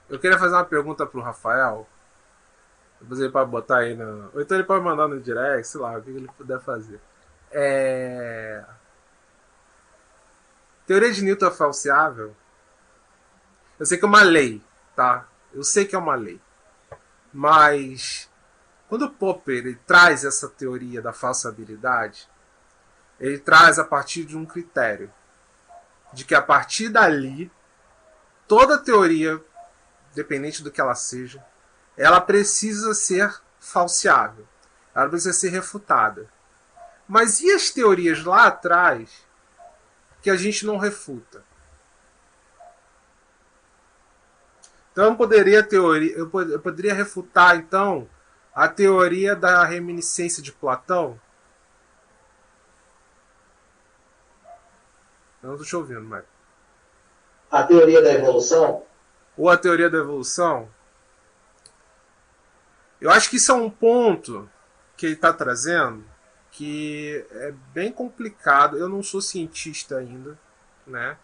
Eu queria fazer uma pergunta pro Rafael. Depois ele pode botar aí no. Ou então ele pode mandar no direct, sei lá, o que ele puder fazer. É... Teoria de Newton é falseável? Eu sei que é uma lei, tá? Eu sei que é uma lei. Mas quando o Popper ele traz essa teoria da falsabilidade, ele traz a partir de um critério. De que a partir dali, toda teoria, dependente do que ela seja, ela precisa ser falseável. Ela precisa ser refutada. Mas e as teorias lá atrás que a gente não refuta? Então eu poderia refutar então a teoria da reminiscência de Platão. Eu não estou te ouvindo, mas. A teoria da evolução? Ou a teoria da evolução. Eu acho que isso é um ponto que ele está trazendo que é bem complicado. Eu não sou cientista ainda, né?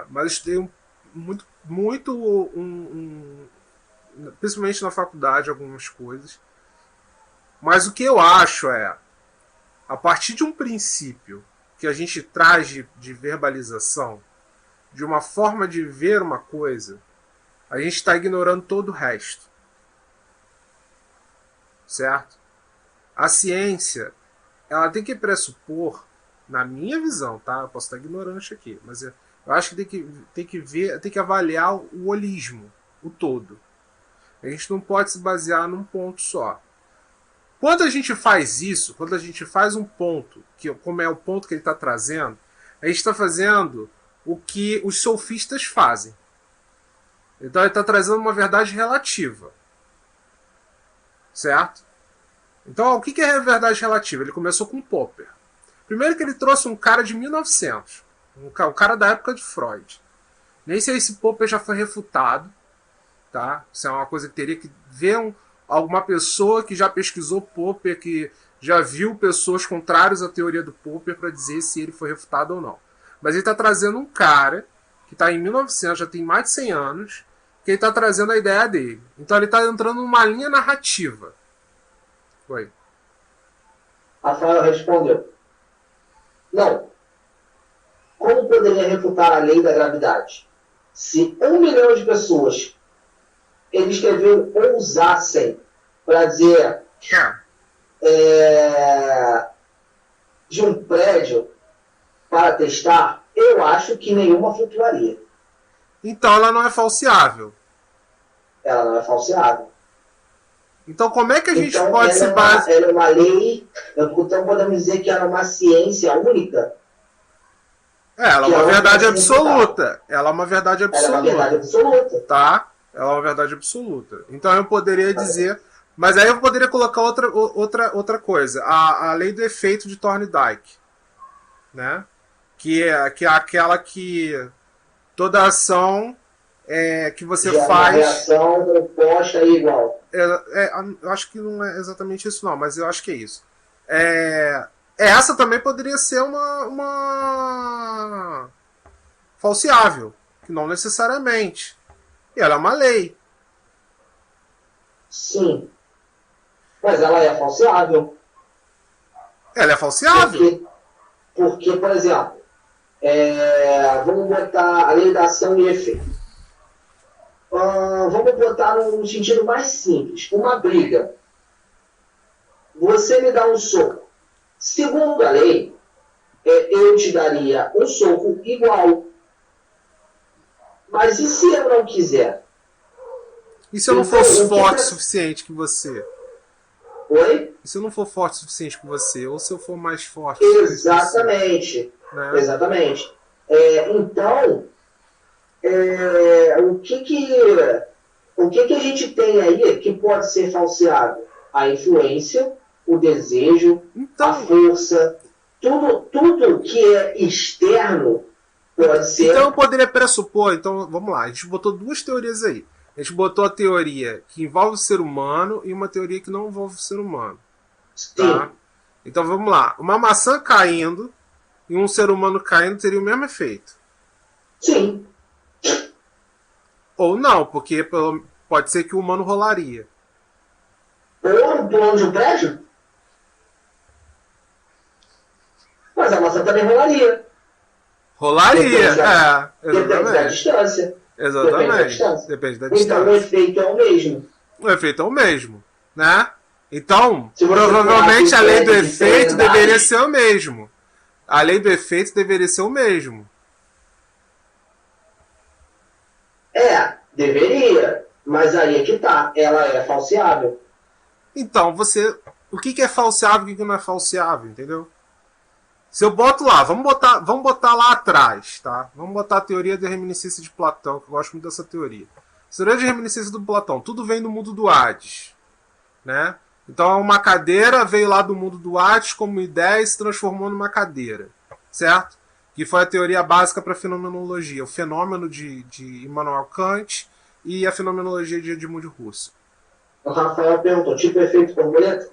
Mas eu estudei principalmente na faculdade, algumas coisas. Mas o que eu acho é, a partir de um princípio que a gente traz de verbalização, de uma forma de ver uma coisa, a gente está ignorando todo o resto. Certo? A ciência, ela tem que pressupor, na minha visão, tá? Eu posso estar ignorante aqui, mas eu acho que tem que avaliar o holismo, o todo. A gente não pode se basear num ponto só. Quando a gente faz isso, quando a gente faz um ponto, que como é o ponto que ele está trazendo, a gente está fazendo o que os sofistas fazem. Então ele está trazendo uma verdade relativa. Certo? Então, o que é a verdade relativa? Ele começou com Popper. Primeiro que ele trouxe um cara de 1900, um cara da época de Freud. Nem sei se Popper já foi refutado, tá? Isso é uma coisa que teria que ver alguma pessoa que já pesquisou Popper, que já viu pessoas contrárias à teoria do Popper para dizer se ele foi refutado ou não. Mas ele está trazendo um cara que está em 1900, já tem mais de 100 anos, que ele está trazendo a ideia dele. Então ele está entrando numa linha narrativa. Foi. Rafael respondeu: não. Como poderia refutar a lei da gravidade? Se 1 milhão de pessoas ele escreveu ousassem para dizer de um prédio para testar, eu acho que nenhuma flutuaria. Então ela não é falseável. Ela não é falseável. Então como é que a gente então, pode se basear? Ela é uma lei, então podemos dizer que ela é uma ciência única. Ela é uma verdade absoluta. Ela é uma verdade absoluta. Ela é uma verdade absoluta. Tá? Ela é uma verdade absoluta. Então eu poderia dizer. Mas aí eu poderia colocar outra coisa. A lei do efeito de Thorndike. Né? Que é aquela que toda ação que você faz. Uma reação oposta e igual. Eu acho que não é exatamente isso, não, mas eu acho que é isso. Essa também poderia ser uma falseável, que não necessariamente. E ela é uma lei. Sim. Mas ela é falseável. Ela é falseável? Porque por exemplo, vamos botar a lei da ação e efeito. Vamos botar no sentido mais simples. Uma briga. Você me dá um soco. Segundo a lei, eu te daria um soco igual. Mas e se eu não quiser? E se eu não for forte o suficiente que você? Oi? E se eu não for forte o suficiente que você? Ou se eu for mais forte? Exatamente. Né? Exatamente. Então, o que a gente tem aí que pode ser falseado? A influência, o desejo, a força, tudo que é externo pode ser. Então eu poderia pressupor, então vamos lá, a gente botou duas teorias aí. A gente botou a teoria que envolve o ser humano e uma teoria que não envolve o ser humano. Tá? Então vamos lá. Uma maçã caindo e um ser humano caindo teria o mesmo efeito. Sim. Ou não, porque pode ser que o humano rolaria. Ou pulando de um prédio? Mas a maçã também rolaria. Rolaria, Depende da distância. Exatamente. Depende da distância. Então o efeito é o mesmo. O efeito é o mesmo, né? Então, provavelmente a lei do efeito deveria ser o mesmo. A lei do efeito deveria ser o mesmo. Deveria. Mas aí é que tá. Ela é falseável. Então, o que é falseável e o que não é falseável, entendeu? Se eu boto lá, vamos botar lá atrás, tá? Vamos botar a teoria da reminiscência de Platão, que eu gosto muito dessa teoria. A teoria de reminiscência do Platão, tudo vem do mundo do Hades, né? Então uma cadeira veio lá do mundo do Hades como ideia e se transformou numa cadeira, certo? Que foi a teoria básica para a fenomenologia, o fenômeno de Immanuel Kant e a fenomenologia de Edmund Husserl. O Rafael perguntou, tipo efeito borboleta?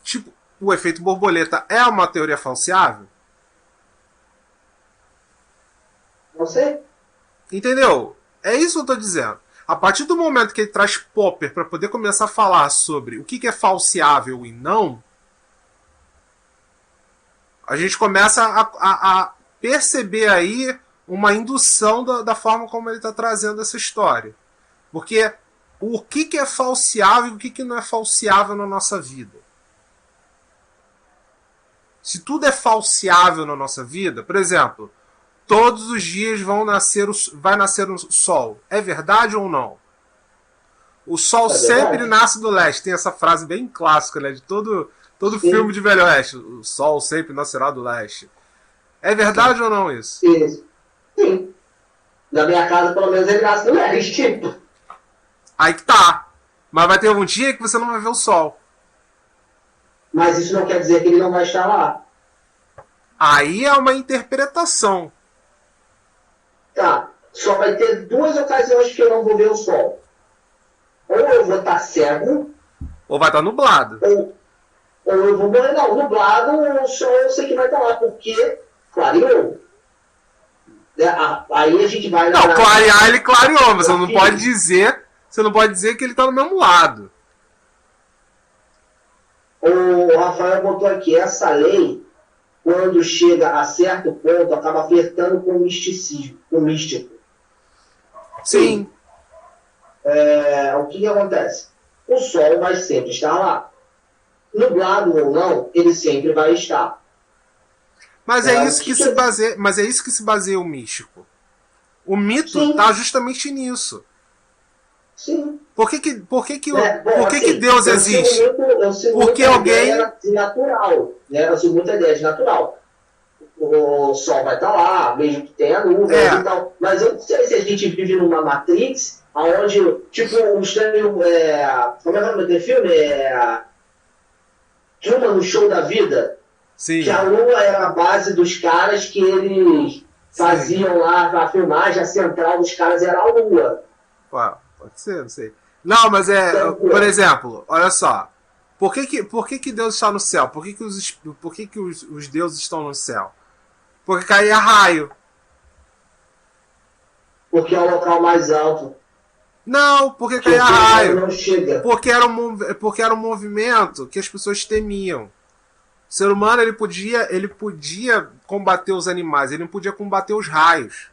Tipo, o efeito borboleta é uma teoria falseável? Não sei. Entendeu? É isso que eu estou dizendo. A partir do momento que ele traz Popper para poder começar a falar sobre o que é falseável e não, a gente começa a perceber aí uma indução da forma como ele está trazendo essa história. Porque o que é falseável e o que não é falseável na nossa vida? Se tudo é falseável na nossa vida, por exemplo, todos os dias vai nascer um sol. É verdade ou não? O sol sempre nasce do leste. Tem essa frase bem clássica, né? De todo filme de Velho Oeste. O sol sempre nascerá do leste. É verdade ou não isso? Sim. Na minha casa, pelo menos, ele nasce do leste. Aí que tá. Mas vai ter um dia que você não vai ver o sol. Mas isso não quer dizer que ele não vai estar lá. Aí é uma interpretação. Tá. Só vai ter duas ocasiões que eu não vou ver o sol. Ou eu vou estar cego. Ou vai estar nublado. Ou eu vou morrer. Não, nublado, o sol eu sei que vai estar lá, porque clareou. Aí a gente vai... Não, clarear ele clareou, mas você não pode dizer que ele está no mesmo lado. O Rafael botou aqui, essa lei, quando chega a certo ponto, acaba flertando com o misticismo, com o místico. Sim. O que acontece? O sol vai sempre estar lá. Nublado ou não, ele sempre vai estar. Mas é isso que se baseia o místico. O mito está justamente nisso. Sim. Por que Deus existe? Porque alguém... natural, né? Eu sigo muita ideia de natural. O sol vai estar lá, mesmo que tenha nuvens e tal. Mas eu não sei se a gente vive numa Matrix, onde, tipo, um estranho... como é o nome daquele filme? Truman no Show da Vida. Sim. Que a lua era a base dos caras que eles faziam lá, a filmagem, a central dos caras era a lua. Uau, pode ser, não sei. Não, mas por exemplo, olha só. Por que Deus está no céu? Por que os deuses estão no céu? Porque caía raio. Porque é o local mais alto. Não, porque caía raio. Não chega. Porque era um movimento que as pessoas temiam. O ser humano ele podia combater os animais, ele não podia combater os raios.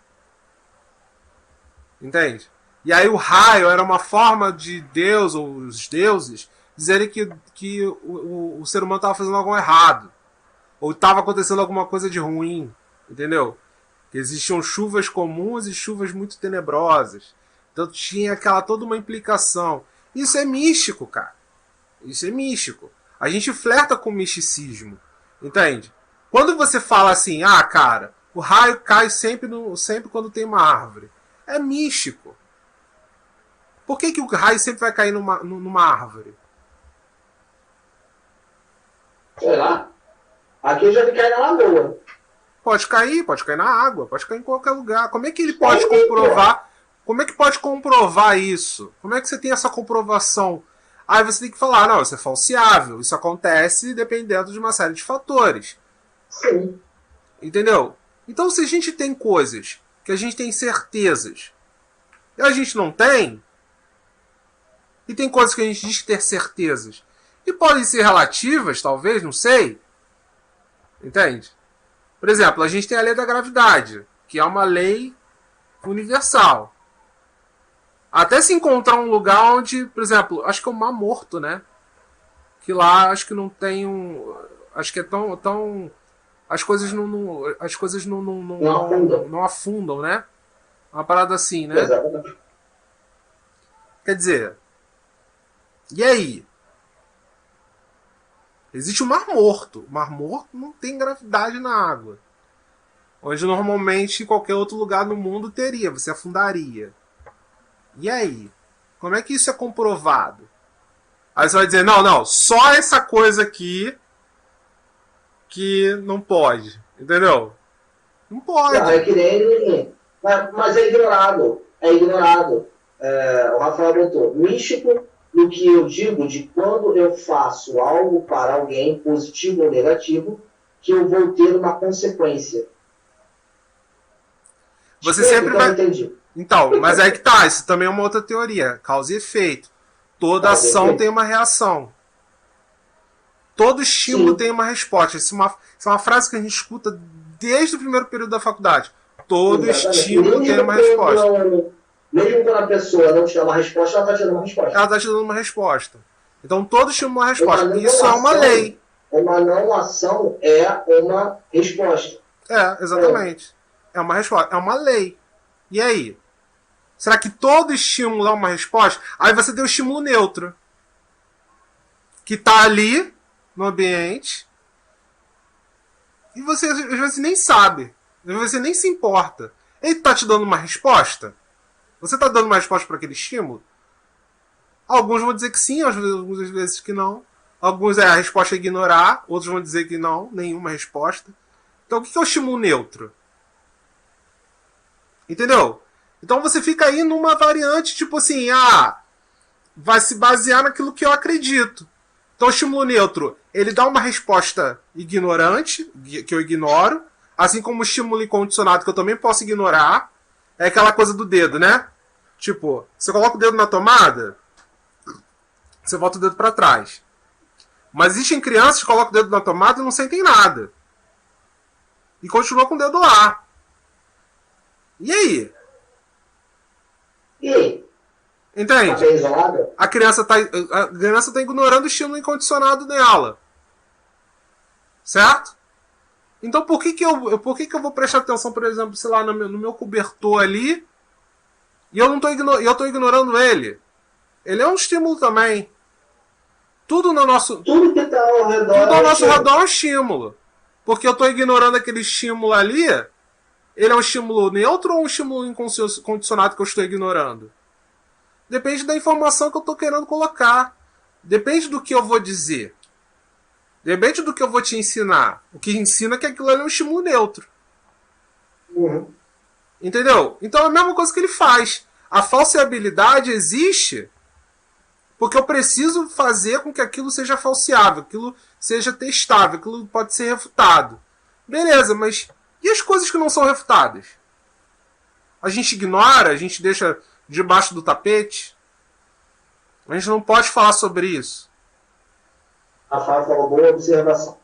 Entende? E aí o raio era uma forma de Deus ou os deuses dizerem que o ser humano estava fazendo algo errado. Ou estava acontecendo alguma coisa de ruim. Entendeu? Que existiam chuvas comuns e chuvas muito tenebrosas. Então tinha toda uma implicação. Isso é místico, cara. Isso é místico. A gente flerta com o misticismo. Entende? Quando você fala assim, cara, o raio cai sempre quando tem uma árvore. É místico. Por que o raio sempre vai cair numa árvore? Sei lá. Aqui eu já vi cair na lagoa. Pode cair na água, pode cair em qualquer lugar. Como é que ele pode comprovar? Como é que pode comprovar isso? Como é que você tem essa comprovação? Aí você tem que falar, não, isso é falseável. Isso acontece dependendo de uma série de fatores. Sim. Entendeu? Então se a gente tem coisas que a gente tem certezas E a gente não tem. E tem coisas que a gente diz ter certezas. E podem ser relativas, talvez, não sei. Entende? Por exemplo, a gente tem a lei da gravidade, que é uma lei universal. Até se encontrar um lugar onde, por exemplo, acho que é o Mar Morto, né? Que lá acho que não tem um... Acho que é tão as coisas não afundam, né? Uma parada assim, né? Exatamente. Quer dizer... E aí? Existe o Mar Morto. O Mar Morto não tem gravidade na água. Onde normalmente em qualquer outro lugar no mundo teria. Você afundaria. E aí? Como é que isso é comprovado? Aí você vai dizer, não, só essa coisa aqui que não pode. Entendeu? Não pode. Não, é que nem... Mas é ignorado. É ignorado. O Rafael botou, místico no que eu digo de quando eu faço algo para alguém, positivo ou negativo, que eu vou ter uma consequência. Você sempre vai... Então, mas é que tá, isso também é uma outra teoria. Causa e efeito. Toda ação tem uma reação. Todo estímulo tem uma resposta. Isso é uma frase que a gente escuta desde o primeiro período da faculdade. Todo estímulo tem uma resposta. Mesmo quando a pessoa não te dá uma resposta, ela está te dando uma resposta. Ela está te dando uma resposta. Então todo estímulo é uma resposta. Isso é uma lei. Uma não ação é uma resposta. É, exatamente. É uma resposta. É uma lei. E aí? Será que todo estímulo é uma resposta? Aí você tem o estímulo neutro. Que está ali no ambiente. E você às vezes nem sabe. Às vezes você nem se importa. Ele está te dando uma resposta? Você está dando uma resposta para aquele estímulo? Alguns vão dizer que sim, algumas vezes que não. Alguns a resposta é ignorar, outros vão dizer que não, nenhuma resposta. Então o que é o estímulo neutro? Entendeu? Então você fica aí numa variante tipo assim, vai se basear naquilo que eu acredito. Então o estímulo neutro, ele dá uma resposta ignorante, que eu ignoro, assim como o estímulo incondicionado, que eu também posso ignorar. É aquela coisa do dedo, né? Tipo, você coloca o dedo na tomada, você volta o dedo para trás. Mas existem crianças que colocam o dedo na tomada e não sentem nada. E continuam com o dedo lá. E aí? E aí? Entende? Tá isolada? A criança tá ignorando o estímulo incondicionado dela. Certo? Então por que eu vou prestar atenção, por exemplo, sei lá, no meu cobertor ali, e eu tô ignorando ele? Ele é um estímulo também. Tudo que tá ao redor, tudo ao nosso redor é um estímulo. Porque eu tô ignorando aquele estímulo ali, ele é um estímulo neutro ou um estímulo incondicionado que eu estou ignorando? Depende da informação que eu estou querendo colocar. Depende do que eu vou dizer. Depende do que eu vou te ensinar. O que ensina é que aquilo ali é um estímulo neutro. Uhum. Entendeu? Então é a mesma coisa que ele faz. A falseabilidade existe porque eu preciso fazer com que aquilo seja falseável, aquilo seja testável, aquilo pode ser refutado. Beleza, mas e as coisas que não são refutadas? A gente ignora, a gente deixa debaixo do tapete? A gente não pode falar sobre isso. A Rafa falou, boa observação.